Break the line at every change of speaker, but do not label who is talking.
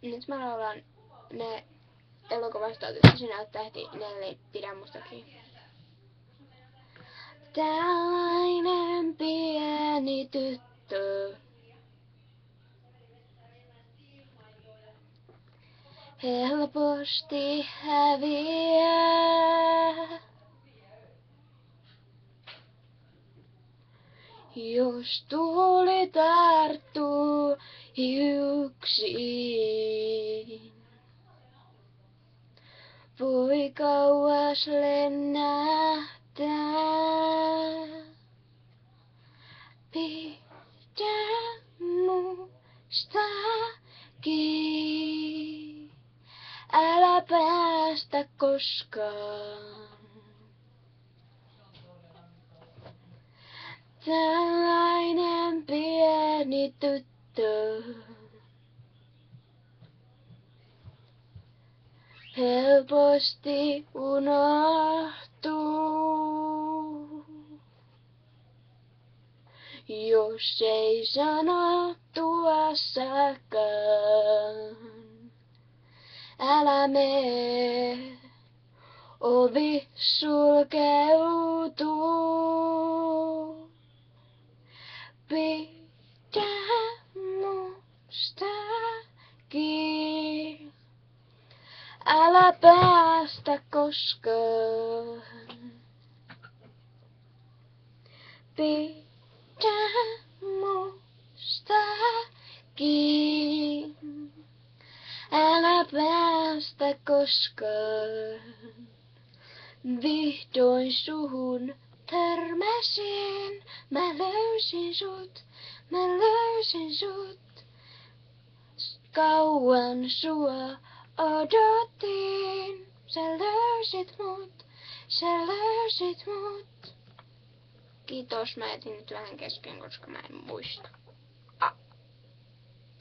Nyt mä laulan ne elokuvasta otettu sinä oot tähti, ne pidä musta kiinni. Tällainen pieni tyttö helposti häviää, jos tuuli tarttuu hiuksiin. Voi kauas lennähtää, pidä musta kiinni, älä päästä koskaan. Tällainen pieni tyttö helposti unohtuu, jos ei sanottua säkään. Älä mene, ovi sulkeutuu. Pidä musta kiinni, älä päästä koskaan. Pidä musta kiinni, älä päästä koskaan. Vihdoin suhun törmäsin, mä löysin sut. Kauan sua odotin, sä löysit mut. Kiitos, mä jätin nyt vähän kesken, koska mä en muista.